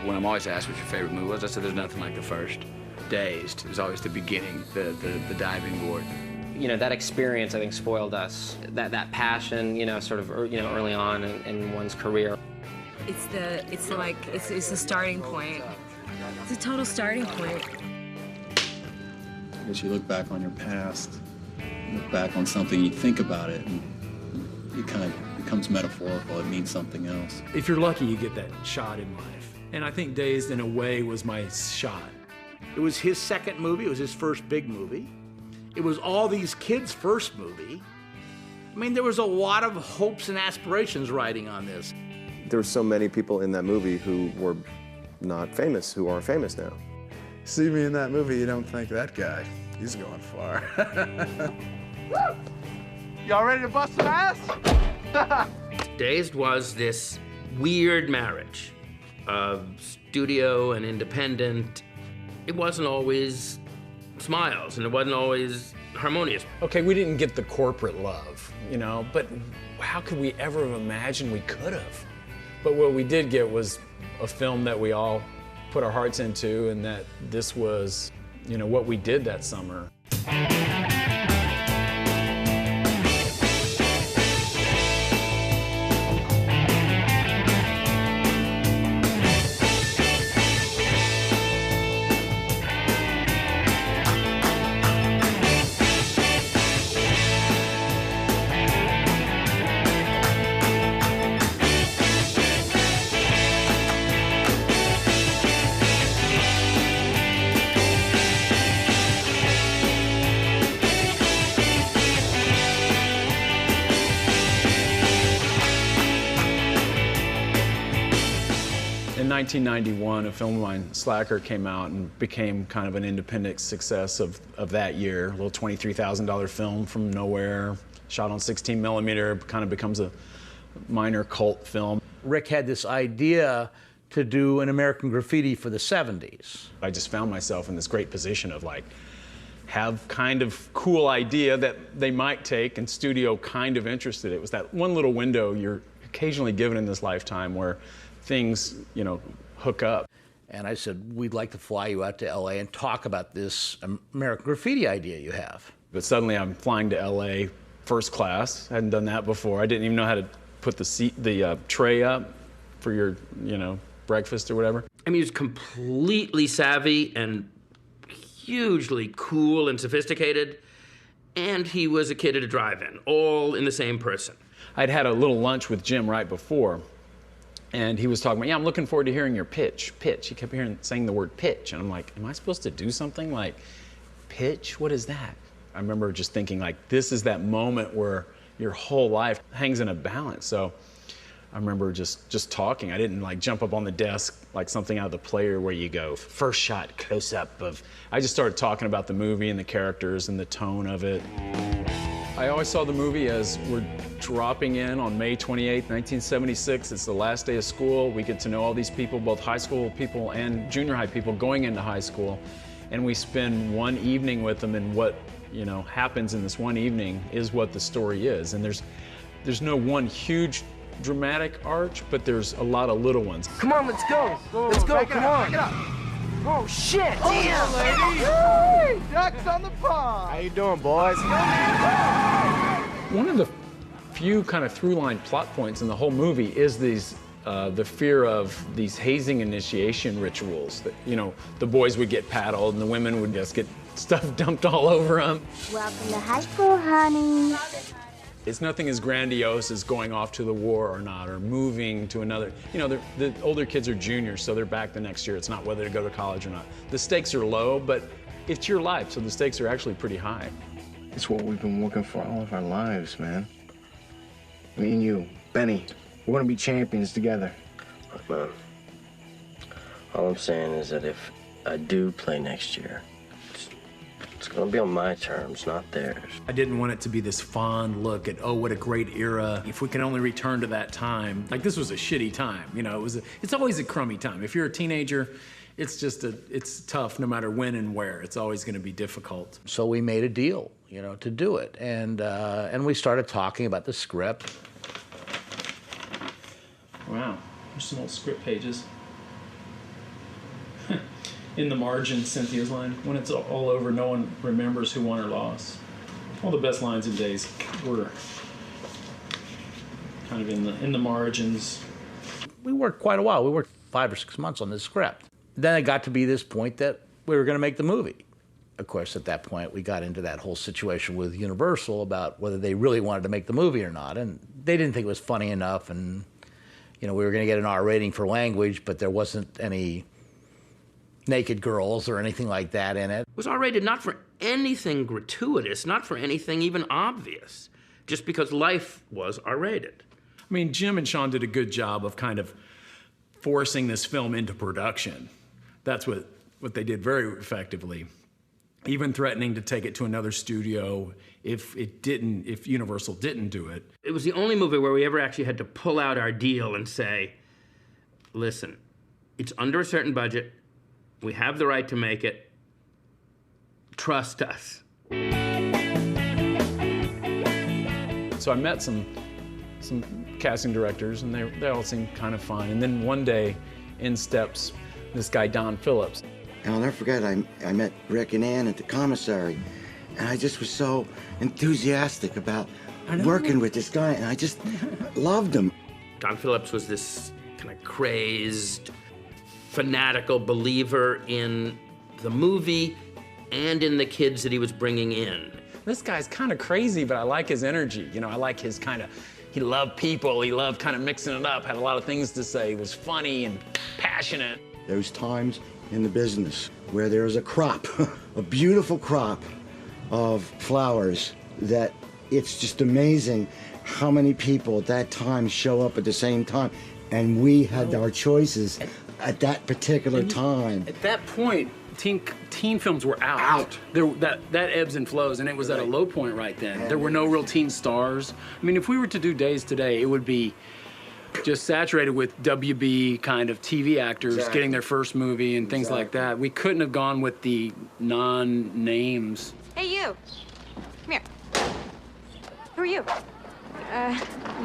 When I'm always asked what your favorite movie was, I said there's nothing like the first. Dazed is always the beginning, the diving board. You know, that experience, I think, spoiled us. That passion, you know, sort of, early on in one's career. It's the starting point. It's a total starting point. As you look back on your past, look back on something, you think about it, and it kind of becomes metaphorical. It means something else. If you're lucky, you get that shot in life. And I think Dazed, in a way, was my shot. It was his second movie. It was his first big movie. It was all these kids' first movie. I mean, there was a lot of hopes and aspirations riding on this. There were so many people in that movie who were not famous, who are famous now. See me in that movie, you don't think that guy, he's going far. Y'all ready to bust some ass? Dazed was this weird marriage of studio and independent. It wasn't always smiles, and it wasn't always harmonious. Okay, we didn't get the corporate love, but how could we ever have imagined we could have? But what we did get was a film that we all put our hearts into, and that this was, what we did that summer. In 1991, a film of mine, Slacker, came out and became kind of an independent success of that year. A little $23,000 film from nowhere, shot on 16 millimeter, kind of becomes a minor cult film. Rick had this idea to do an American Graffiti for the 70s. I just found myself in this great position of have kind of cool idea that they might take, and studio kind of interested. It was that one little window you're occasionally given in this lifetime where things, hook up. And I said, we'd like to fly you out to LA and talk about this American Graffiti idea you have. But suddenly I'm flying to LA first class. I hadn't done that before. I didn't even know how to put the tray up for your, breakfast or whatever. I mean, he was completely savvy and hugely cool and sophisticated. And he was a kid at a drive-in, all in the same person. I'd had a little lunch with Jim right before, and he was talking about, I'm looking forward to hearing your pitch. He kept saying the word pitch, and I'm like, am I supposed to do something like pitch? What is that? I remember just thinking, this is that moment where your whole life hangs in a balance. So I remember just talking. I didn't jump up on the desk like something out of The Player where you go, first shot, close up of. I just started talking about the movie and the characters and the tone of it. I always saw the movie as we're dropping in on May 28th, 1976. It's the last day of school. We get to know all these people, both high school people and junior high people going into high school. And we spend one evening with them, and what happens in this one evening is what the story is. And there's no one huge dramatic arch, but there's a lot of little ones. Come on, let's go. Let's go, come on. Oh, shit. Damn, lady. Ducks on the pond. How you doing, boys? One of the few kind of through-line plot points in the whole movie is the fear of these hazing initiation rituals. That, the boys would get paddled and the women would just get stuff dumped all over them. Welcome to high school, honey. It's nothing as grandiose as going off to the war or not, or moving to another. The older kids are juniors, so they're back the next year. It's not whether to go to college or not. The stakes are low, but it's your life, so the stakes are actually pretty high. It's what we've been working for all of our lives, man. Me and you, Benny, we're gonna be champions together. Look, man, all I'm saying is that if I do play next year, it's gonna be on my terms, not theirs. I didn't want it to be this fond look at, oh, what a great era. If we can only return to that time. This was a shitty time, it's always a crummy time. If you're a teenager, it's tough no matter when and where. It's always gonna be difficult. So we made a deal, to do it. And we started talking about the script. Wow, there's some old script pages. In the margin, Cynthia's line, when it's all over, no one remembers who won or lost. All the best lines in Dazed were kind of in the margins. We worked quite a while. We worked 5 or 6 months on this script. Then it got to be this point that we were going to make the movie. Of course, at that point, we got into that whole situation with Universal about whether they really wanted to make the movie or not. And they didn't think it was funny enough. And, we were going to get an R rating for language, but there wasn't any naked girls or anything like that in it. It was R-rated not for anything gratuitous, not for anything even obvious, just because life was R-rated. I mean, Jim and Sean did a good job of kind of forcing this film into production. That's what they did very effectively. Even threatening to take it to another studio if Universal didn't do it. It was the only movie where we ever actually had to pull out our deal and say, listen, it's under a certain budget, we have the right to make it, trust us. So I met some casting directors, and they all seemed kind of fine. And then one day, in steps this guy, Don Phillips. And I'll never forget, I met Rick and Ann at the commissary, and I just was so enthusiastic about working with this guy, and I just loved him. Don Phillips was this kind of crazed, fanatical believer in the movie and in the kids that he was bringing in. This guy's kind of crazy, but I like his energy. I like his kind of, he loved people, he loved kind of mixing it up, had a lot of things to say, was funny and passionate. Those times in the business where there is a crop, a beautiful crop of flowers, that it's just amazing how many people at that time show up at the same time. And we had our choices at that particular time. At that point, teen films were out. That ebbs and flows, and it was at a low point right then. There were no real teen stars. I mean, if we were to do Dazed today, it would be just saturated with WB kind of TV actors getting their first movie and things like that. We couldn't have gone with the non-names. Hey, you. Come here. Who are you?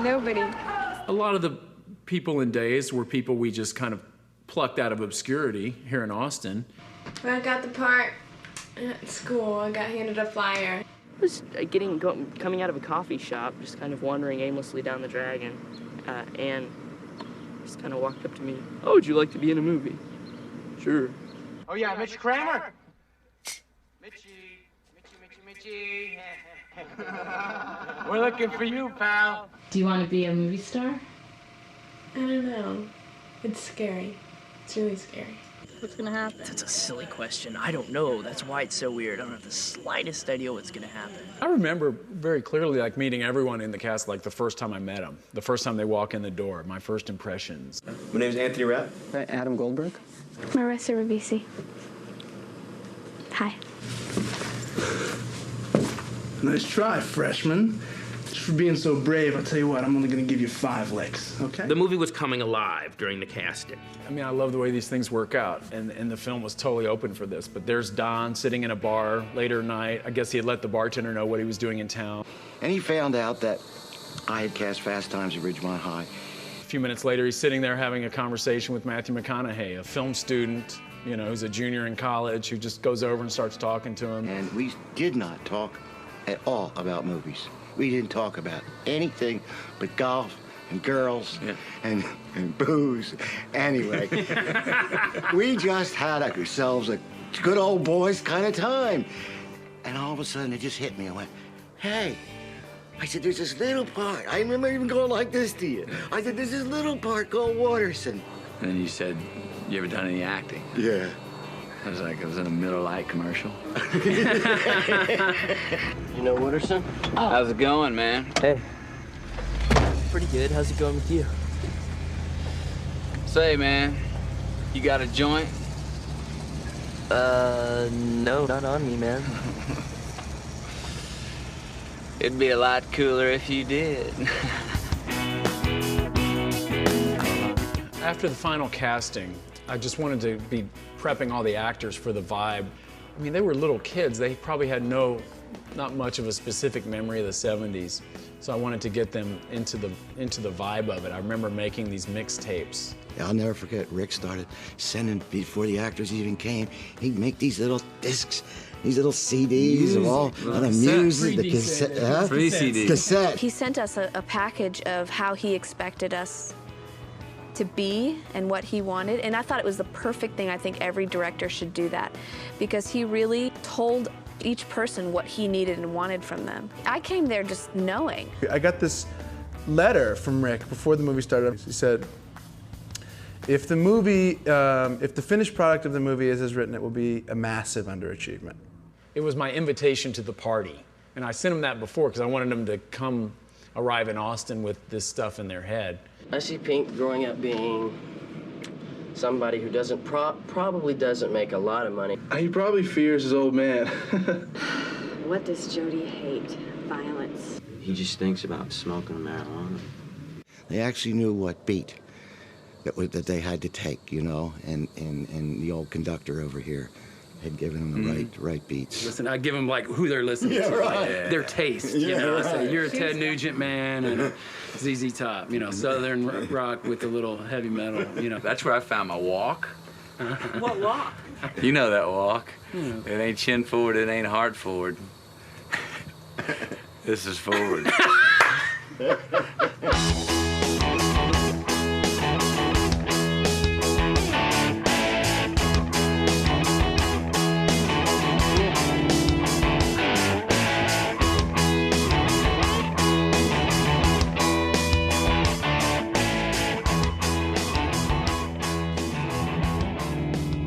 Nobody. A lot of the people in Dazed were people we just kind of plucked out of obscurity here in Austin. When I got the part at school, I got handed a flyer. I was coming out of a coffee shop, just kind of wandering aimlessly down the drag, and Anne just kind of walked up to me. Oh, would you like to be in a movie? Sure. Oh yeah, Mitch Kramer. Mitchie. We're looking for you, pal. Do you want to be a movie star? I don't know. It's scary. It's really scary. What's gonna happen? That's a silly question. I don't know. That's why it's so weird. I don't have the slightest idea what's gonna happen. I remember very clearly meeting everyone in the cast the first time I met them, the first time they walk in the door, my first impressions. My name's Anthony Rapp. Adam Goldberg. Marissa Ribisi. Hi. Nice try, freshman. Just for being so brave, I'll tell you what, I'm only gonna give you 5 licks, okay? The movie was coming alive during the casting. I mean, I love the way these things work out, and the film was totally open for this. But there's Don sitting in a bar later at night. I guess he had let the bartender know what he was doing in town. And he found out that I had cast Fast Times at Ridgemont High. A few minutes later, he's sitting there having a conversation with Matthew McConaughey, a film student, who's a junior in college, who just goes over and starts talking to him. And we did not talk at all about movies. We didn't talk about anything but golf and girls and booze. Anyway, we just had ourselves a good old boys kind of time. And all of a sudden, it just hit me. I went, hey. I said, there's this little part. I remember even going like this to you. I said, there's this little part called Watterson. And then you said, you ever done any acting? Yeah. I was like, I was in a Miller Lite commercial. You know Wooderson? Oh. How's it going, man? Hey. Pretty good. How's it going with you? Say, man, you got a joint? No, not on me, man. It'd be a lot cooler if you did. After the final casting, I just wanted to be prepping all the actors for the vibe. I mean, they were little kids. They probably had not much of a specific memory of the 70s. So I wanted to get them into the vibe of it. I remember making these mixtapes. I'll never forget, Rick started sending, before the actors even came, he'd make these little discs, these little CDs of all the music, the cassette. Free CDs. Cassette. He sent us a package of how he expected us to be and what he wanted, and I thought it was the perfect thing. I think every director should do that, because he really told each person what he needed and wanted from them. I came there just knowing. I got this letter from Rick before the movie started. He said, if the finished product of the movie is as written, it will be a massive underachievement. It was my invitation to the party. And I sent them that before because I wanted them to arrive in Austin with this stuff in their head. I see Pink growing up being somebody who probably doesn't make a lot of money. He probably fears his old man. What does Jody hate? Violence. He just thinks about smoking marijuana. They actually knew what beat that they had to take, you know, and the old conductor over here had given them the right beats. Listen, I give them like who they're listening to, right. their taste. Yeah, you know, right. I say you're a Ted Nugent man and ZZ Top, you know, Southern rock with a little heavy metal. You know, That's where I found my walk. What walk? You know that walk. It ain't chin forward, it ain't heart forward. This is forward.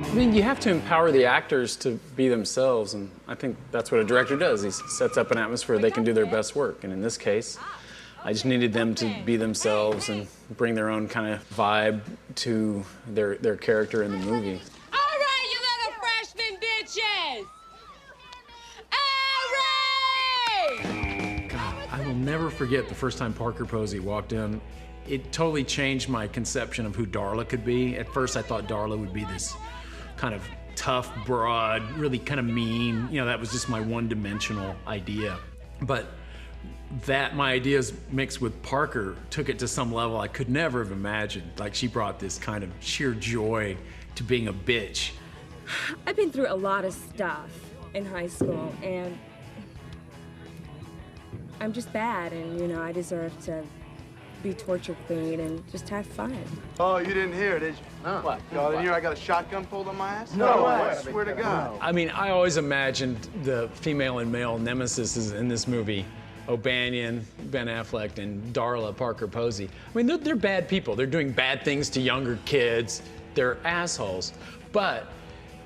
I mean, you have to empower the actors to be themselves, and I think that's what a director does. He sets up an atmosphere they can do their best work, and in this case, I just needed them to be themselves and bring their own kind of vibe to their character in the movie. All right, you little freshman bitches! All right! God, I will never forget the first time Parker Posey walked in. It totally changed my conception of who Darla could be. At first, I thought Darla would be this kind of tough, broad, really kind of mean. You know, that was just my one-dimensional idea. But my ideas mixed with Parker took it to some level I could never have imagined. Like, she brought this kind of sheer joy to being a bitch. I've been through a lot of stuff in high school, and I'm just bad, and, you know, I deserve to be torture queen and just have fun. Oh, you didn't hear, did you? No. What? Y'all didn't hear I got a shotgun pulled on my ass? No way. I swear to God. I mean, I always imagined the female and male nemesis in this movie. O'Banion, Ben Affleck, and Darla Parker Posey. I mean, they're bad people. They're doing bad things to younger kids. They're assholes. But,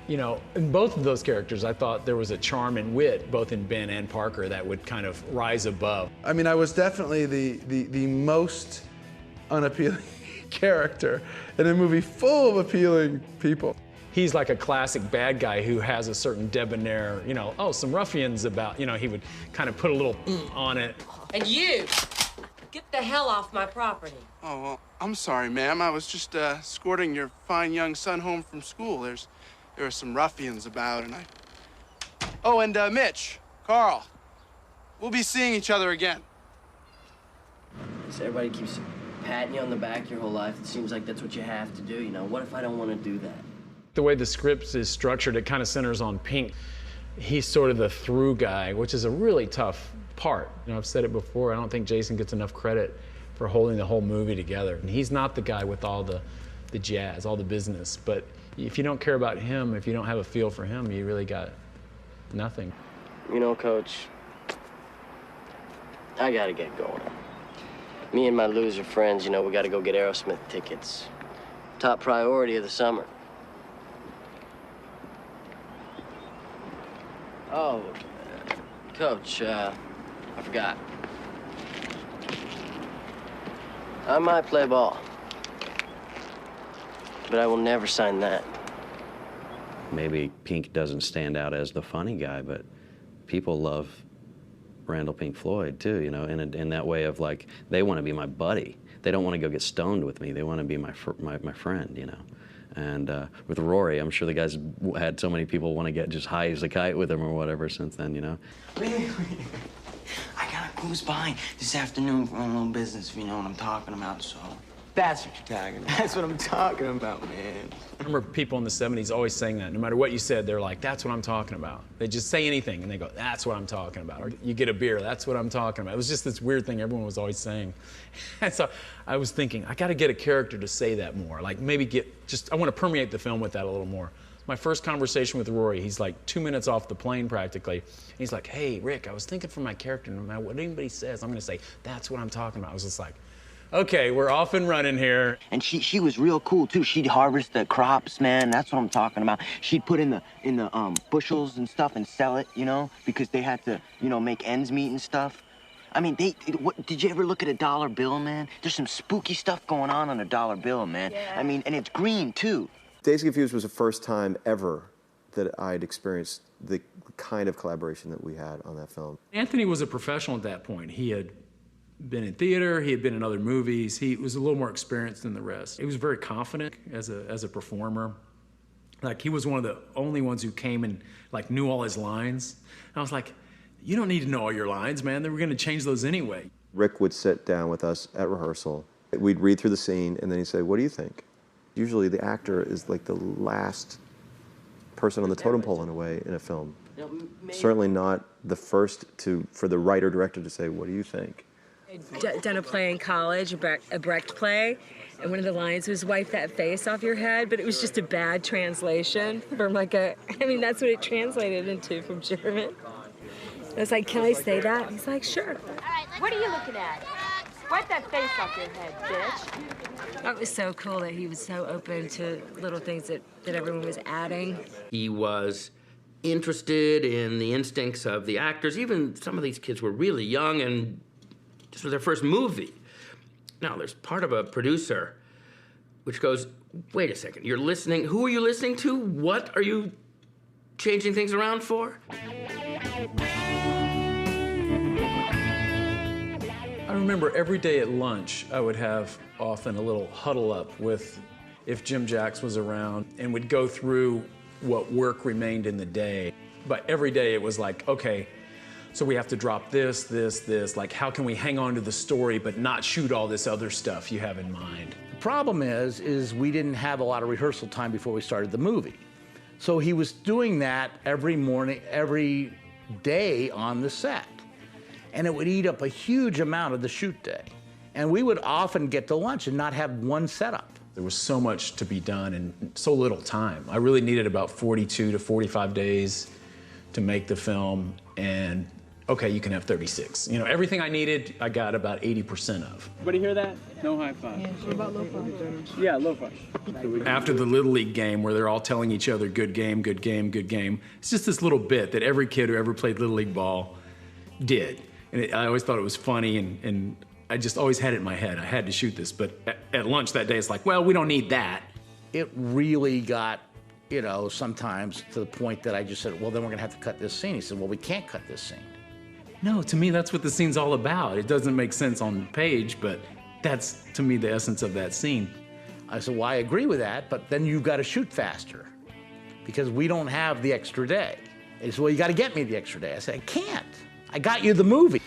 you know, in both of those characters, I thought there was a charm and wit, both in Ben and Parker, that would kind of rise above. I mean, I was definitely the most unappealing character in a movie full of appealing people. He's like a classic bad guy who has a certain debonair, you know, oh, some ruffians about, you know, he would kind of put a little on it. And you, get the hell off my property. Oh, well, I'm sorry, ma'am. I was just escorting your fine young son home from school. There were some ruffians about, and I... Oh, and Mitch, Carl, we'll be seeing each other again. So everybody keeps patting you on the back your whole life. It seems like that's what you have to do, you know. What if I don't want to do that? The way the script is structured, it kind of centers on Pink. He's sort of the through guy, which is a really tough part. You know, I've said it before, I don't think Jason gets enough credit for holding the whole movie together. And he's not the guy with all the jazz, all the business. But if you don't care about him, if you don't have a feel for him, you really got nothing. You know, Coach, I gotta get going. Me and my loser friends, you know, we gotta go get Aerosmith tickets. Top priority of the summer. Oh, Coach, I forgot. I might play ball, but I will never sign that. Maybe Pink doesn't stand out as the funny guy, but people love Randall Pink Floyd too, you know, in that way of like, they want to be my buddy. They don't want to go get stoned with me. They want to be my friend, you know. And with Rory, I'm sure the guys had so many people want to get just high as a kite with him or whatever since then, you know. I got a cruise by this afternoon for a little business, if you know what I'm talking about, so. That's what you're talking about. That's what I'm talking about, man. I remember people in the 70s always saying that. No matter what you said, they're like, that's what I'm talking about. They just say anything, and they go, that's what I'm talking about. Or you get a beer, that's what I'm talking about. It was just this weird thing everyone was always saying. And so I was thinking, I got to get a character to say that more. Like maybe I want to permeate the film with that a little more. My first conversation with Rory, he's like 2 minutes off the plane practically. He's like, hey, Rick, I was thinking for my character, no matter what anybody says, I'm going to say, that's what I'm talking about. I was just like, okay, we're off and running here. And she was real cool too. She'd harvest the crops, man. That's what I'm talking about. She'd put in the bushels and stuff and sell it, you know, because they had to, you know, make ends meet and stuff. I mean, did you ever look at a dollar bill, man? There's some spooky stuff going on a dollar bill, man. Yeah. I mean, and it's green too. Dazed and Confused was the first time ever that I'd experienced the kind of collaboration that we had on that film. Anthony was a professional at that point. He had been in theater, he had been in other movies, he was a little more experienced than the rest. He was very confident as a performer. Like he was one of the only ones who came and like knew all his lines. And I was like, you don't need to know all your lines, man. They were gonna change those anyway. Rick would sit down with us at rehearsal. We'd read through the scene and then he'd say, what do you think? Usually the actor is like the last person on the totem pole in a way in a film. Certainly not the first for the writer-director to say, what do you think? I'd done a play in college, a Brecht play, and one of the lines was wipe that face off your head, but it was just a bad translation from that's what it translated into from German. I was like, can I say that? He's like, sure. What are you looking at? Wipe that face off your head, bitch. That was so cool that he was so open to little things that everyone was adding. He was interested in the instincts of the actors. Even some of these kids were really young and this was their first movie. Now, there's part of a producer which goes, wait a second, you're listening, who are you listening to? What are you changing things around for? I remember every day at lunch, I would have often a little huddle up with, if Jim Jacks was around, and would go through what work remained in the day. But every day it was like, okay, so we have to drop this, like how can we hang on to the story but not shoot all this other stuff you have in mind? The problem is we didn't have a lot of rehearsal time before we started the movie. So he was doing that every morning, every day on the set. And it would eat up a huge amount of the shoot day. And we would often get to lunch and not have one setup. There was so much to be done and so little time. I really needed about 42 to 45 days to make the film, and okay, you can have 36. You know, everything I needed, I got about 80% of. Everybody hear that? No high five. Yeah, what about low five? Yeah, low five. After the Little League game where they're all telling each other, good game, good game, good game, it's just this little bit that every kid who ever played Little League ball did. And I always thought it was funny, and I just always had it in my head. I had to shoot this, but at lunch that day, it's like, well, we don't need that. It really got, you know, sometimes to the point that I just said, well, then we're gonna have to cut this scene. He said, well, we can't cut this scene. No, to me, that's what the scene's all about. It doesn't make sense on page, but that's, to me, the essence of that scene. I said, well, I agree with that, but then you've got to shoot faster because we don't have the extra day. He said, well, you got to get me the extra day. I said, I can't. I got you the movie.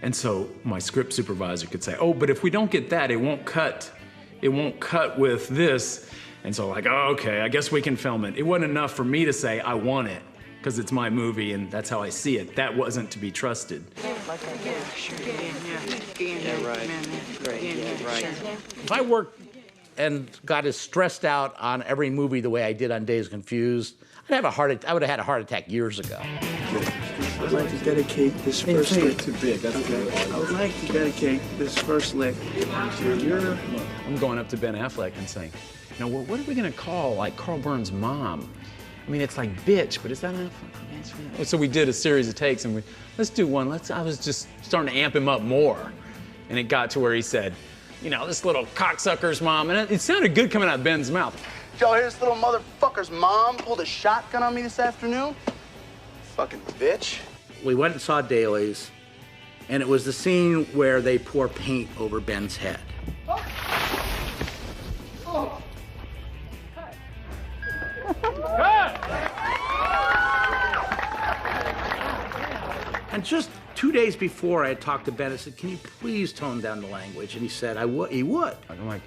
And so my script supervisor could say, oh, but if we don't get that, it won't cut. It won't cut with this. And so like, oh, okay, I guess we can film it. It wasn't enough for me to say, I want it, because it's my movie and that's how I see it. That wasn't to be trusted. If I worked and got as stressed out on every movie the way I did on Dazed and Confused, I would have had a heart attack years ago. I'd like to dedicate this first lick to Big. Okay. I would like to dedicate this first lick to your... I'm going up to Ben Affleck and saying, you know, what are we gonna call like Carl Burns' mom? I mean, it's like bitch, but is that enough? So we did a series of takes and let's do one. I was just starting to amp him up more. And it got to where he said, you know, this little cocksucker's mom. And it sounded good coming out of Ben's mouth. Y'all hear this little motherfucker's mom pulled a shotgun on me this afternoon? Fucking bitch. We went and saw Daly's, and it was the scene where they pour paint over Ben's head. Oh. And just 2 days before I had talked to Ben, I said, can you please tone down the language? And he said, he would. I'm like,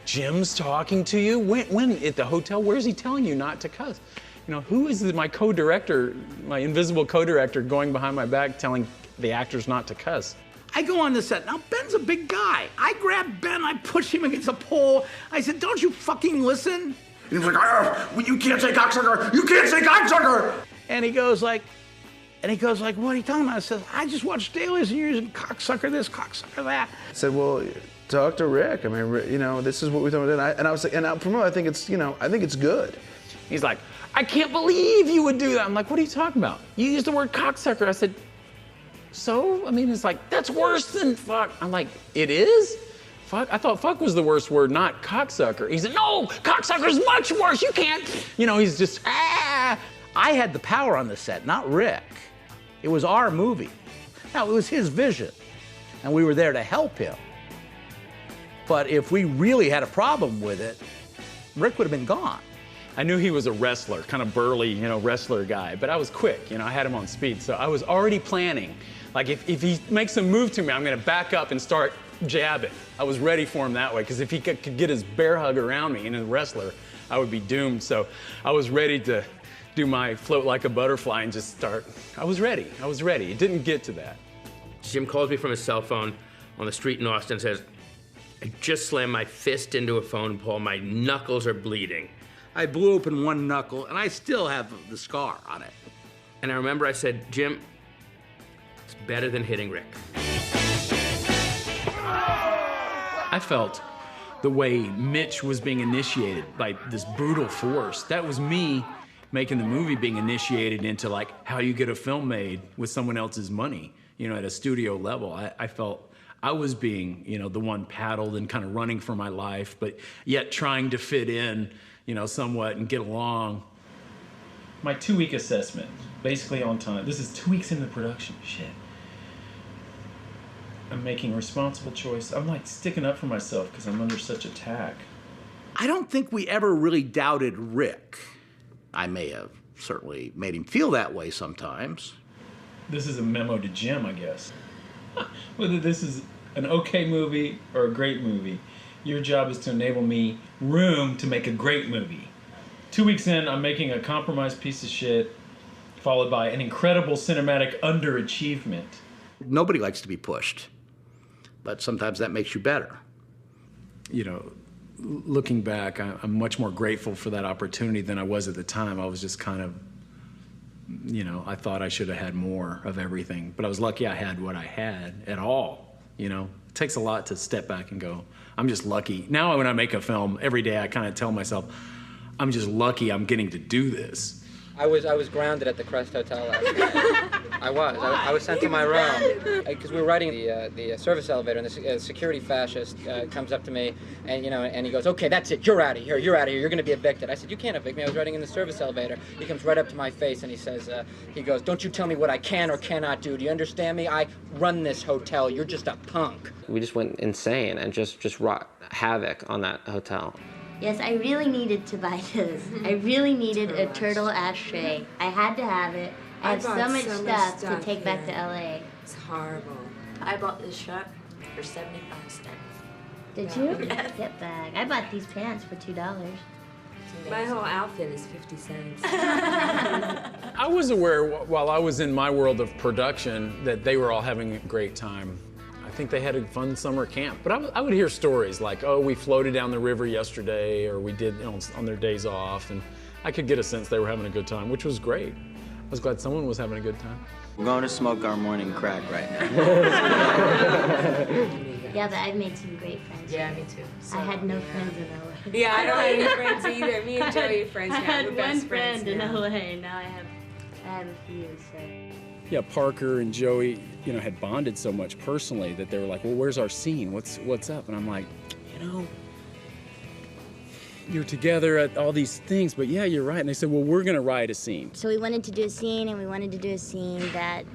Jim's talking to you? When at the hotel? Where's he telling you not to cuss? You know, who is my co-director, my invisible co-director going behind my back telling the actors not to cuss? I go on the set. Now, Ben's a big guy. I grab Ben, I push him against a pole. I said, don't you fucking listen? And he was like, you can't say cocksucker. You can't say cocksucker. And he goes like, what are you talking about? I said, I just watched dailies and you're using cocksucker this, cocksucker that. I said, well, talk to Rick. I mean, you know, this is what we're doing. And I was like, and for me, I think it's, you know, I think it's good. He's like, I can't believe you would do that. I'm like, what are you talking about? You used the word cocksucker. I said, so? I mean, it's like, that's worse than fuck. I'm like, it is? Fuck? I thought fuck was the worst word, not cocksucker. He said, no, cocksucker's much worse. You can't. You know, he's just, ah. I had the power on the set, not Rick. It was our movie. Now, it was his vision, and we were there to help him. But if we really had a problem with it, Rick would have been gone. I knew he was a wrestler, kind of burly, you know, wrestler guy, but I was quick, you know, I had him on speed. So I was already planning, like if he makes a move to me, I'm gonna back up and start jabbing. I was ready for him that way, because if he could get his bear hug around me and a wrestler, I would be doomed. So I was ready to do my float like a butterfly and just start. I was ready. It didn't get to that. Jim calls me from his cell phone on the street in Austin and says, I just slammed my fist into a phone pole. My knuckles are bleeding. I blew open one knuckle, and I still have the scar on it. And I remember I said, Jim, it's better than hitting Rick. I felt the way Mitch was being initiated by this brutal force. That was me making the movie being initiated into like how you get a film made with someone else's money, you know, at a studio level. I felt I was being, you know, the one paddled and kind of running for my life, but yet trying to fit in, you know, somewhat and get along. My 2-week assessment, basically on time. This is 2 weeks into production, shit. I'm making a responsible choice. I'm like sticking up for myself because I'm under such attack. I don't think we ever really doubted Rick. I may have certainly made him feel that way sometimes. This is a memo to Jim, I guess. Whether this is an okay movie or a great movie, your job is to enable me room to make a great movie. 2 weeks in, I'm making a compromised piece of shit, followed by an incredible cinematic underachievement. Nobody likes to be pushed, but sometimes that makes you better. You know, looking back, I'm much more grateful for that opportunity than I was at the time. I was just kind of, you know, I thought I should have had more of everything, but I was lucky I had what I had at all, you know? It takes a lot to step back and go, I'm just lucky. Now when I make a film, every day I kind of tell myself, I'm just lucky I'm getting to do this. I was grounded at the Crest Hotel last night. I was sent to my room because we were riding the service elevator, and the security fascist comes up to me, and and he goes, "Okay, that's it. You're out of here. You're out of here. You're going to be evicted." I said, "You can't evict me. I was riding in the service elevator." He comes right up to my face and he says, he goes, "Don't you tell me what I can or cannot do. Do you understand me? I run this hotel. You're just a punk." We just went insane and just wrought havoc on that hotel. Yes, I really needed to buy this. I really needed a turtle ashtray. I had to have it. I have so much stuff to take back to LA. It's horrible. I bought this shirt for 75 cents. Did you? Get back. I bought these pants for $2. My whole outfit is 50 cents. I was aware while I was in my world of production that they were all having a great time. I think they had a fun summer camp, but I would hear stories like, oh, we floated down the river yesterday, or we did on their days off, and I could get a sense they were having a good time, which was great. I was glad someone was having a good time. We're going to smoke our morning crack right now. Yeah, but I've made some great friends. Yeah, me too. So, I had no friends in LA. Yeah, I don't have any friends either. Me and Joey are friends now. I had We're one best friends friend in now. LA, now I have a few, so. Yeah, Parker and Joey, had bonded so much personally that they were like, well, where's our scene? What's up? And I'm like, you're together at all these things, but yeah, you're right. And they said, well, we're gonna write a scene. So we wanted to do a scene, and we wanted to do a scene that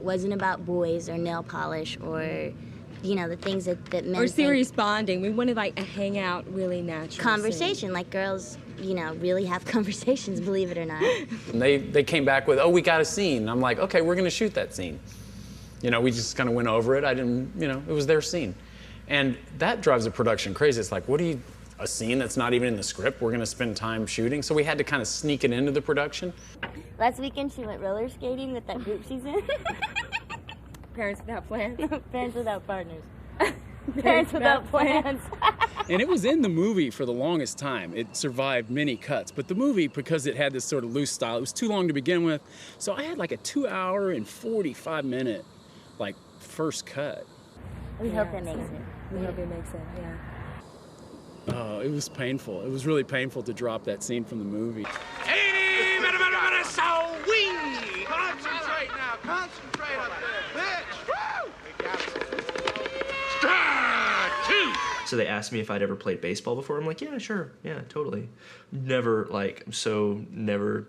wasn't about boys or nail polish or you know, the things that men Or think. serious bonding. We wanted like a hangout, really natural Conversation, like girls, you know, really have conversations, believe it or not. And they came back with, oh, we got a scene. I'm like, okay, we're gonna shoot that scene. You know, we just kind of went over it. I didn't, you know, it was their scene. And that drives the production crazy. It's like, a scene that's not even in the script, we're gonna spend time shooting. So we had to kind of sneak it into the production. Last weekend, she went roller skating with that group she's in. Parents without plans? Parents without partners. Parents without plans. And it was in the movie for the longest time. It survived many cuts. But the movie, because it had this sort of loose style, it was too long to begin with. So I had like a 2-hour and 45-minute, like, first cut. We hope that makes it. We hope it makes it, yeah. Oh, it was painful. It was really painful to drop that scene from the movie. Hey, so we concentrate now. Concentrate up there, bitch. Strike two. So they asked me if I'd ever played baseball before. I'm like, yeah, sure, yeah, totally. Never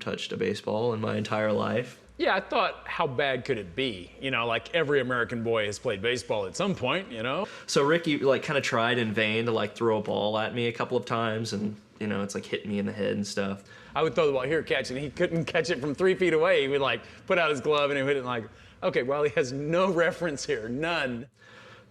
touched a baseball in my entire life. Yeah, I thought, how bad could it be? You know, like every American boy has played baseball at some point, you know? So Ricky like kind of tried in vain to like throw a ball at me a couple of times, and you know, it's like hitting me in the head and stuff. I would throw the ball, here, catch it, and he couldn't catch it from 3 feet away. He would like put out his glove and he would hit it like, okay, well, he has no reference here, none.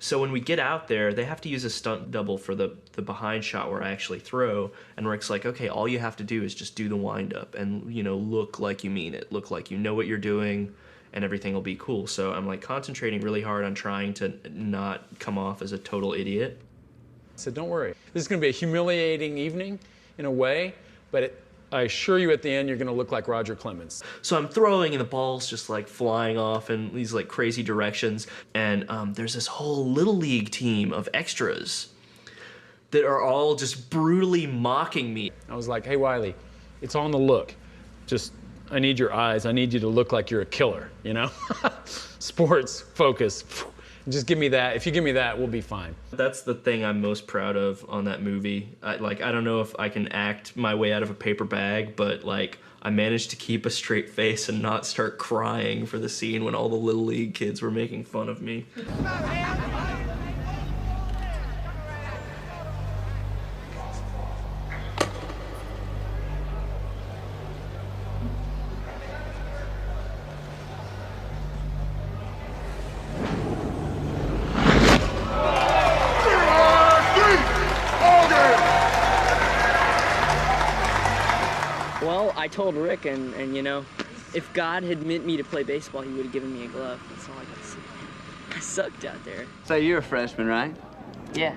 So when we get out there, they have to use a stunt double for the behind shot where I actually throw. And Rick's like, okay, all you have to do is just do the wind up and, you know, look like you mean it. Look like you know what you're doing and everything will be cool. So I'm like concentrating really hard on trying to not come off as a total idiot. I said, don't worry. This is going to be a humiliating evening in a way, but I assure you at the end, you're going to look like Roger Clemens. So I'm throwing and the ball's just like flying off in these like crazy directions. And there's this whole Little League team of extras that are all just brutally mocking me. I was like, hey, Wiley, it's on the look. Just, I need your eyes. I need you to look like you're a killer, you know? Sports, focus. Just give me that. If you give me that, we'll be fine. That's the thing I'm most proud of on that movie. I don't know if I can act my way out of a paper bag, but like I managed to keep a straight face and not start crying for the scene when all the Little League kids were making fun of me. Well, I told Rick, and you know, if God had meant me to play baseball, he would have given me a glove. That's all I got to say. I sucked out there. So you're a freshman, right? Yeah.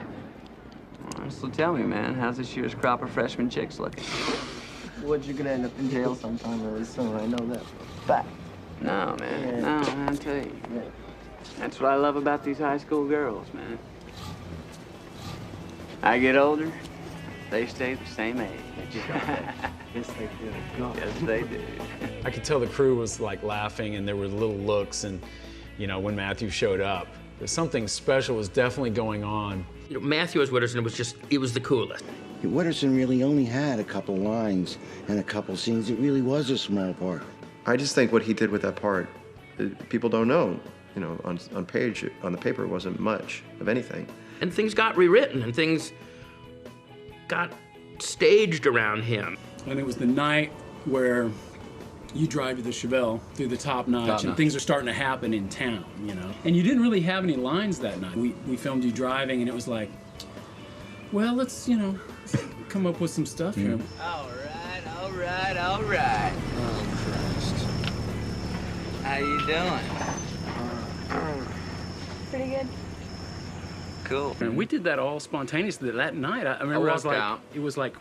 All right, so tell me, man, how's this year's crop of freshman chicks looking? What, you're gonna end up in jail sometime really soon. I know that for a fact. No, man. Yeah. No, man, I tell you. Yeah. That's what I love about these high school girls, man. I get older, they stay the same age. Yes, they do. Go. Yes, they do. I could tell the crew was like laughing and there were little looks, and you know, when Matthew showed up, something special was definitely going on. You know, Matthew as Witterson, it was the coolest. Witterson really only had a couple lines and a couple scenes. It really was a small part. I just think what he did with that part, people don't know. You know, on the paper, it wasn't much of anything. And things got rewritten, and things got staged around him. And it was the night where you drive to the Chevelle through the Top Notch, and things are starting to happen in town, you know? And you didn't really have any lines that night. We filmed you driving, and it was like, well, let's, you know, come up with some stuff here. All right, all right, all right. Oh, Christ. How you doing? Pretty good. Cool. And we did that all spontaneously that night. I remember I was like, it was like,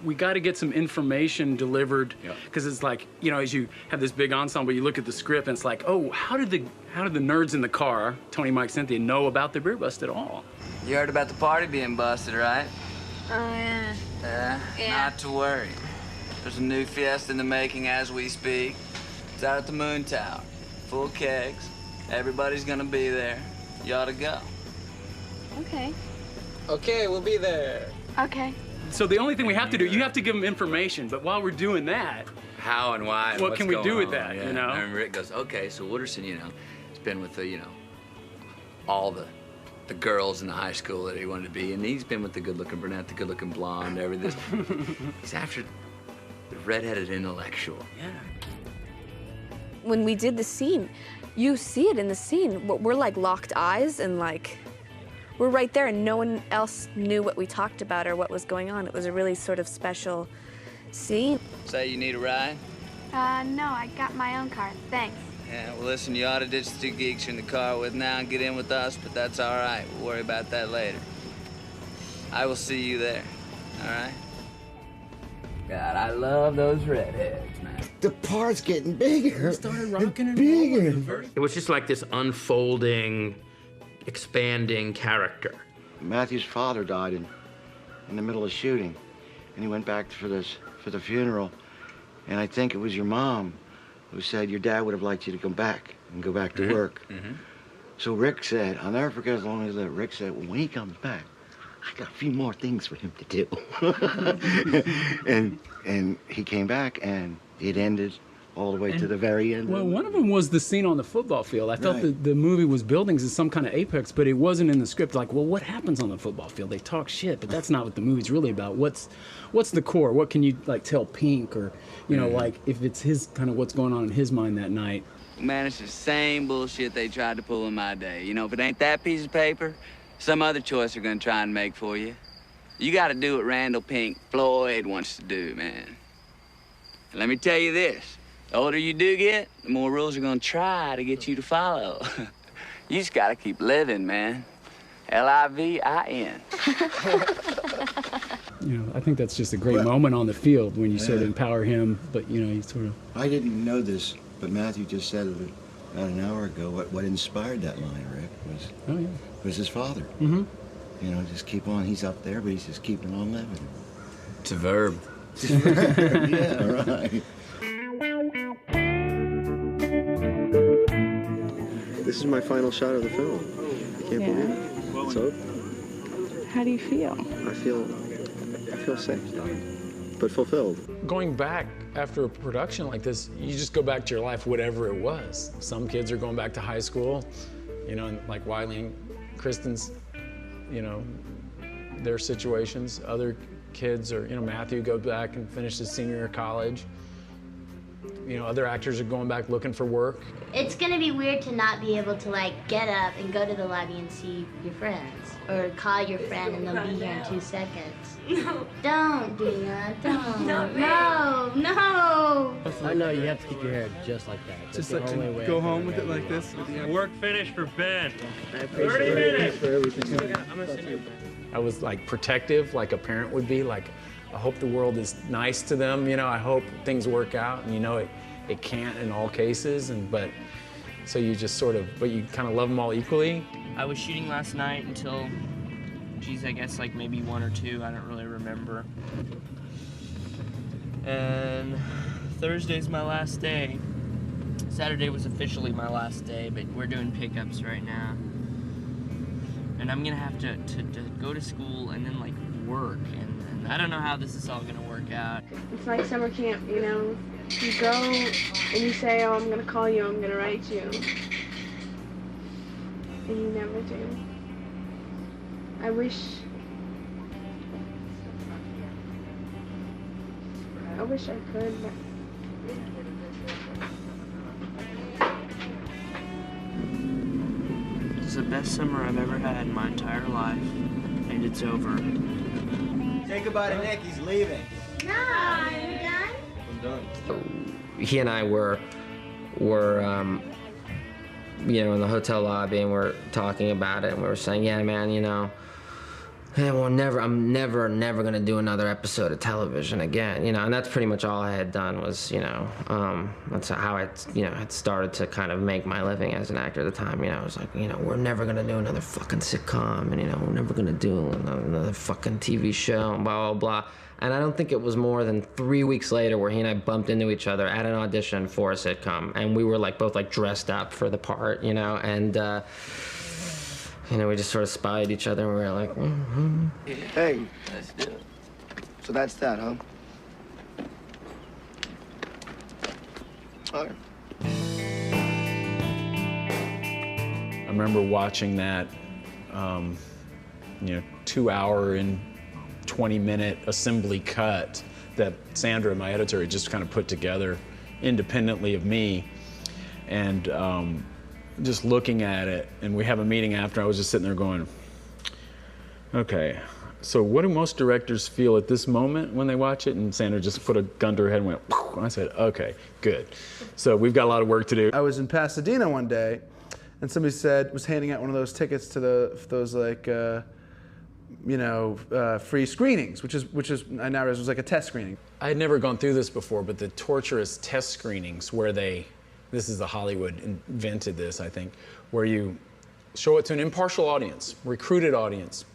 we got to get some information delivered, because it's like, you know, as you have this big ensemble, you look at the script and it's like, oh, how did the nerds in the car, Tony, Mike, Cynthia, know about the beer bust at all? You heard about the party being busted, right? Oh, yeah. Not to worry. There's a new fiesta in the making as we speak. It's out at the Moon Tower. Full kegs. Everybody's gonna be there. You ought to go. Okay. Okay, we'll be there. Okay. So the only thing we have to do, you have to give them information, but while we're doing that, how and why and what can we do with that, yeah. you know? And Rick goes, okay, so Wooderson, you know, has been with the, you know, all the the girls in the high school that he wanted to be, and he's been with the good-looking brunette, the good-looking blonde, everything. He's after the redheaded intellectual. Yeah. When we did the scene, you see it in the scene. We're like locked eyes and like, we're right there and no one else knew what we talked about or what was going on. It was a really sort of special scene. Say you need a ride? No, I got my own car, thanks. Yeah, well, listen, you ought to ditch the two geeks you're in the car with now and get in with us, but that's all right. We'll worry about that later. I will see you there, all right? God, I love those redheads, man. The part's getting bigger. Started rocking and bigger. It was just like this unfolding, expanding character. Matthew's father died in the middle of shooting, and he went back for the funeral, and I think it was your mom who said your dad would have liked you to come back and go back to work. So Rick said, I'll never forget as long as I live, Rick said, well, when he comes back, I got a few more things for him to do. and he came back, and it ended all the way to the very end. Well, one of them was the scene on the football field. I thought the movie was building as some kind of apex, but it wasn't in the script. Like, well, what happens on the football field? They talk shit, but that's not what the movie's really about. What's the core? What can you, like, tell Pink, or, you know, like, if it's his, kind of what's going on in his mind that night? Man, it's the same bullshit they tried to pull in my day. You know, if it ain't that piece of paper, some other choice they're gonna try and make for you. You gotta do what Randall Pink Floyd wants to do, man. And let me tell you this. The older you do get, the more rules are gonna try to get you to follow. You just gotta keep living, man. L-I-V-I-N. You know, I think that's just a great moment on the field when you sort of empower him, but, you know, you sort of... I didn't know this, but Matthew just said it about an hour ago. What inspired that line, Rick, was his father. Mm-hmm. You know, just keep on. He's up there, but he's just keeping on living. It's a verb. Yeah, right. This is my final shot of the film. I can't believe it. It's over. How do you feel? I feel sick, but fulfilled. Going back after a production like this, you just go back to your life, whatever it was. Some kids are going back to high school, you know, and like Wiley and Kristen's, you know, their situations. Other kids are, you know, Matthew goes back and finishes his senior year of college. You know, other actors are going back looking for work. It's gonna be weird to not be able to, like, get up and go to the lobby and see your friends. Or call your friend and they'll be here in 2 seconds. No. Don't, Dina, don't. No. I know, you have to keep your hair just like that. Just like to go home with it like this. Work finished for Ben. I appreciate 30 minutes. For everything. I'm gonna send you. I was like protective, like a parent would be. Like, I hope the world is nice to them. You know, I hope things work out. And you know, it can't in all cases. But so you just sort of, but you kind of love them all equally. I was shooting last night until, geez, I guess like maybe 1 or 2. I don't really remember. And Thursday's my last day. Saturday was officially my last day, but we're doing pickups right now. And I'm gonna have to go to school and then like work, and I don't know how this is all gonna work out. It's like summer camp, you know? You go and you say, oh, I'm gonna call you, I'm gonna write you. And you never do. I wish I could, but it's the best summer I've ever had in my entire life, and it's over. Say goodbye to Nick, he's leaving. No, are you done? I'm done. He and I were you know, in the hotel lobby, and we're talking about it, and we were saying, yeah, man, you know, I'm never gonna do another episode of television again, you know, and that's pretty much all I had done was, you know, that's how I, you know, had started to kind of make my living as an actor at the time. You know, I was like, you know, we're never gonna do another fucking sitcom, and, you know, we're never gonna do another fucking TV show, and blah, blah, blah. And I don't think it was more than 3 weeks later where he and I bumped into each other at an audition for a sitcom, and we were like both like dressed up for the part, you know, and you know, we just sort of spied each other, and we were like, mm-hmm. Hey. Let's do it. So that's that, huh? All right. I remember watching that 2-hour and 20-minute assembly cut that Sandra, my editor, had just kind of put together independently of me. And just looking at it, and we have a meeting after, I was just sitting there going, okay, so what do most directors feel at this moment when they watch it? And Sandra just put a gun to her head and went, whew. And I said, okay, good. So we've got a lot of work to do. I was in Pasadena one day, and somebody was handing out one of those tickets to those like, free screenings, which is I now realize was like a test screening. I had never gone through this before, but the torturous test screenings where this is the Hollywood invented this, I think, where you show it to an impartial audience, recruited audience,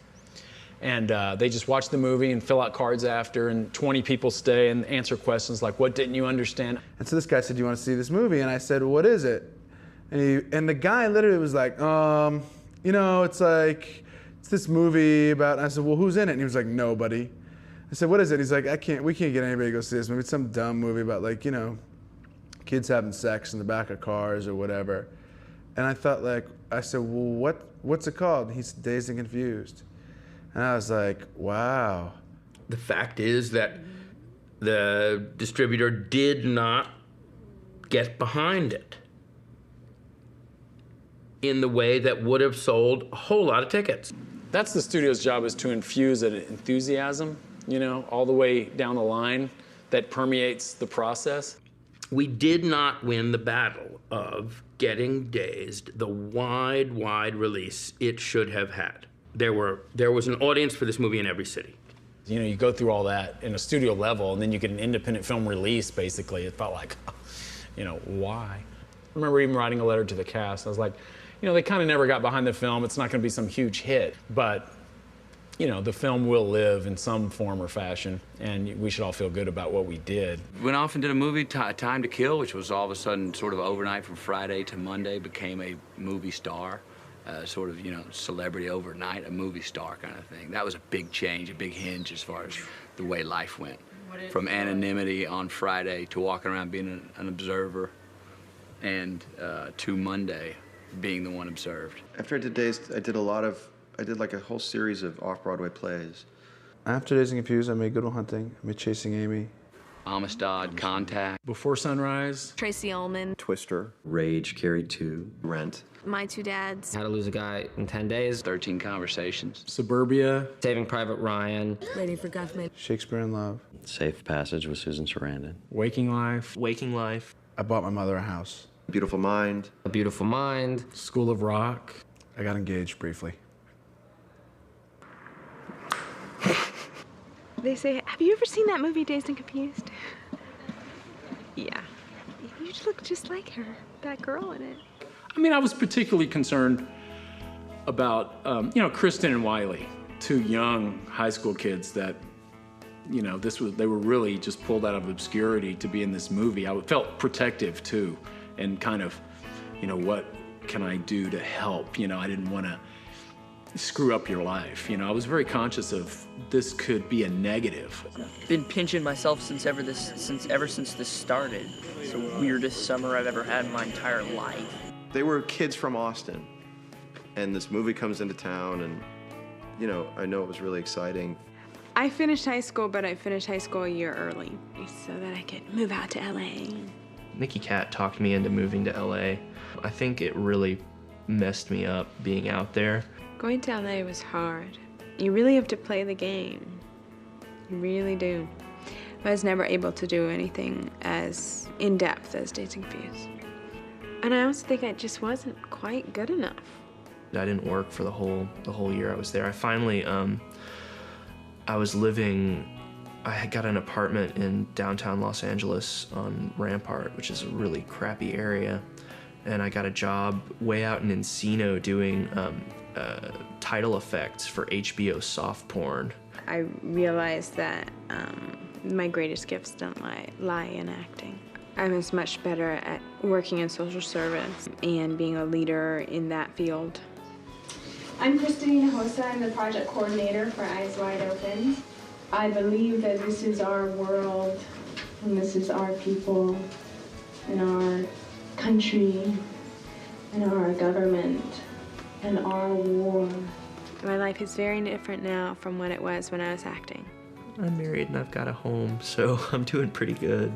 and they just watch the movie and fill out cards after, and 20 people stay and answer questions like, what didn't you understand? And so this guy said, do you want to see this movie? And I said, well, what is it? And the guy literally was like, it's this movie about, and I said, well, who's in it? And he was like, nobody. I said, what is it? He's like, we can't get anybody to go see this movie. It's some dumb movie about kids having sex in the back of cars or whatever. And I thought I said, well, what's it called? And he said, Dazed and Confused. And I was like, wow. The fact is that the distributor did not get behind it in the way that would have sold a whole lot of tickets. That's the studio's job, is to infuse an enthusiasm, all the way down the line that permeates the process. We did not win the battle of getting Dazed the wide release it should have had. There was an audience for this movie in every city. You go through all that in a studio level, and then you get an independent film release, basically. It felt like, why? I remember even writing a letter to the cast. I was like, they kind of never got behind the film. It's not going to be some huge hit, but, the film will live in some form or fashion, and we should all feel good about what we did. Went off and did a movie, Time to Kill, which was all of a sudden sort of overnight from Friday to Monday, became a movie star. Celebrity overnight, a movie star kind of thing. That was a big change, a big hinge as far as the way life went. From anonymity on Friday to walking around being an observer, and to Monday being the one observed. After I did Dazed, I did like a whole series of off-Broadway plays. After Dazed and Confused, I made Good Will Hunting, I made Chasing Amy. Amistad, Contact. Before Sunrise. Tracy Ullman. Twister. Rage, Carrie 2. Rent. My Two Dads. How to Lose a Guy in 10 Days. 13 Conversations. Suburbia. Saving Private Ryan. Waiting for Guffman. Shakespeare in Love. Safe Passage with Susan Sarandon. Waking Life. Waking Life. I bought my mother a house. Beautiful Mind. A Beautiful Mind. School of Rock. I got engaged briefly. They say, have you ever seen that movie, Dazed and Confused? Yeah. You look just like her, that girl in it. I was particularly concerned about, Kristen and Wiley, two young high school kids that, they were really just pulled out of obscurity to be in this movie. I felt protective too, and kind of, what can I do to help? I didn't want to screw up your life. I was very conscious of this could be a negative. Been pinching myself since ever since this started. It's the weirdest summer I've ever had in my entire life. They were kids from Austin, and this movie comes into town, and I know it was really exciting. I finished high school, but I finished high school a year early so that I could move out to LA. Nicky Cat talked me into moving to LA. I think it really messed me up being out there. Going to LA was hard. You really have to play the game. You really do. I was never able to do anything as in-depth as Dazed and Confused. And I also think I just wasn't quite good enough. I didn't work for the whole year I was there. I finally, I had got an apartment in downtown Los Angeles on Rampart, which is a really crappy area. And I got a job way out in Encino doing title effects for HBO soft porn. I realized that my greatest gifts don't lie in acting. I was much better at working in social service and being a leader in that field. I'm Christina Hosa. I'm the project coordinator for Eyes Wide Open. I believe that this is our world, and this is our people, and our country, and our government, and our war, My life is very different now from what it was when I was acting. I'm married and I've got a home, so I'm doing pretty good.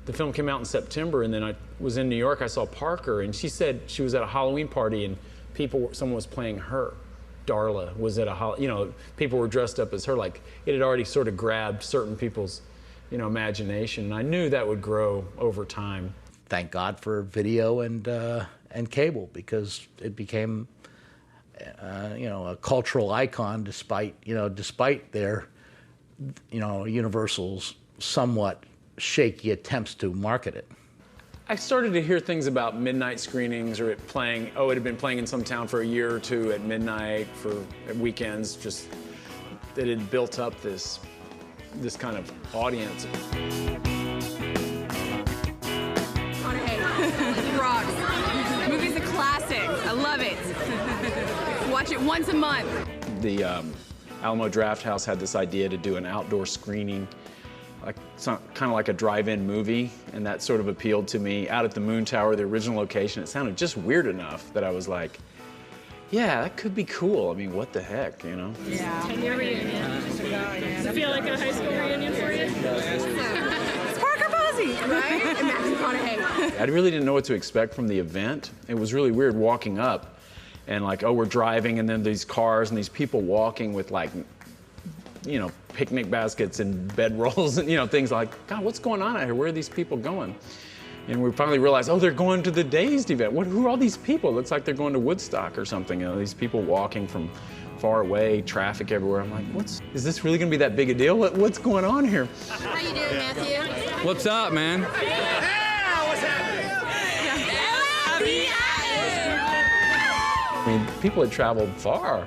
The film came out in September, and then I was in New York. I saw Parker, and she said she was at a Halloween party, and someone was playing her. Darla was at people were dressed up as her. Like, it had already sort of grabbed certain people's, imagination. And I knew that would grow over time. Thank God for video and cable, because it became, a cultural icon, despite their, Universal's somewhat shaky attempts to market it. I started to hear things about midnight screenings, or it had been playing in some town for a year or two at midnight at weekends. Just it had built up this kind of audience. Rocks. Movie's a classic. I love it. Watch it once a month. The Alamo Drafthouse had this idea to do an outdoor screening, kind of like a drive-in movie, and that sort of appealed to me. Out at the Moon Tower, the original location, it sounded just weird enough that I was like, yeah, that could be cool. I mean, what the heck, Yeah. 10-year reunion. Does it feel like a high school reunion for you? It's Parker Posey, right? And Matthew McConaughey. I really didn't know what to expect from the event. It was really weird walking up and we're driving, and then these cars and these people walking with picnic baskets and bedrolls and, things like, God, what's going on out here? Where are these people going? And we finally realized, they're going to the Dazed event. Who are all these people? It looks like they're going to Woodstock or something. These people walking from far away, traffic everywhere. I'm like, is this really gonna be that big a deal? What's going on here? How you doing, Matthew? What's up, man? Yeah, what's happening? I mean, people had traveled far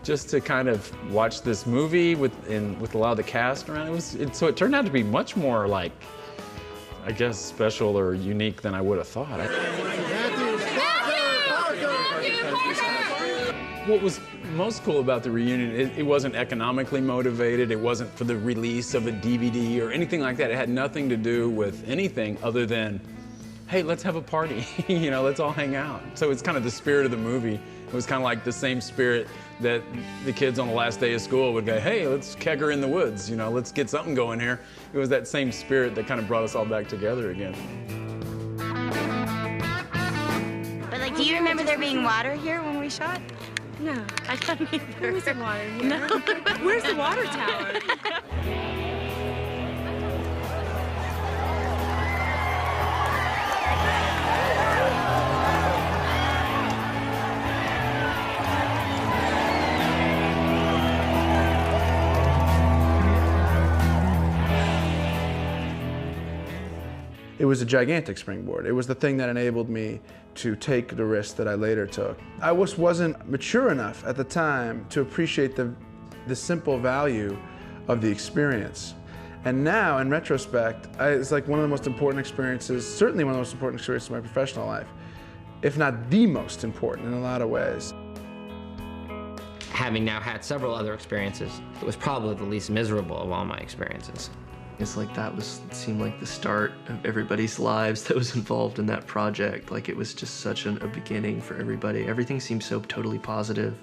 just to kind of watch this movie with a lot of the cast around. So it turned out to be much more special or unique than I would have thought. What was most cool about the reunion, it wasn't economically motivated. It wasn't for the release of a DVD or anything like that. It had nothing to do with anything other than, hey, let's have a party. Let's all hang out. So it's kind of the spirit of the movie. It was kind of like the same spirit that the kids on the last day of school would go, hey, let's kegger in the woods. Let's get something going here. It was that same spirit that kind of brought us all back together again. But do you remember there being water here when we shot? No. I don't either. There wasn't water here. No. Where's the water tower? It was a gigantic springboard. It was the thing that enabled me to take the risk that I later took. I wasn't mature enough at the time to appreciate the simple value of the experience. And now, in retrospect, it's like one of the most important experiences, certainly one of the most important experiences of my professional life, if not the most important in a lot of ways. Having now had several other experiences, it was probably the least miserable of all my experiences. It's it seemed like the start of everybody's lives that was involved in that project. It was just such a beginning for everybody. Everything seemed so totally positive.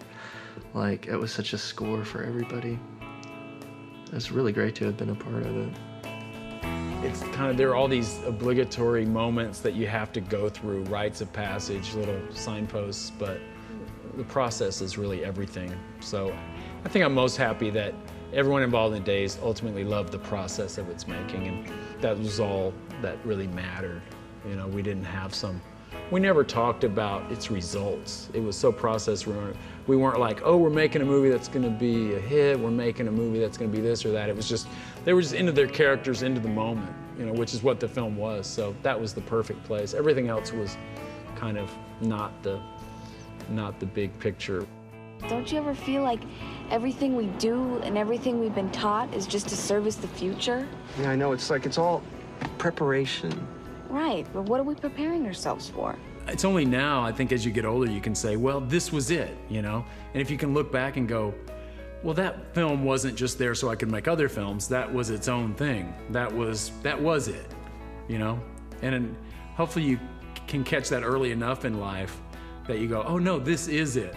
It was such a score for everybody. It was really great to have been a part of it. It's there are all these obligatory moments that you have to go through, rites of passage, little signposts, but the process is really everything. So I think I'm most happy that everyone involved in the Dazed ultimately loved the process of its making, and that was all that really mattered. We didn't have we never talked about its results. It was so process. We weren't like, oh, we're making a movie that's gonna be a hit, we're making a movie that's gonna be this or that. It was just, they were just into their characters, into the moment, which is what the film was. So that was the perfect place. Everything else was kind of not the big picture. Don't you ever feel like everything we do and everything we've been taught is just to service the future? Yeah, I know. It's all preparation. Right, but what are we preparing ourselves for? It's only now, I think, as you get older, you can say, well, this was it, And if you can look back and go, well, that film wasn't just there so I could make other films. That was its own thing. That was it, And hopefully you can catch that early enough in life that you go, oh no, this is it.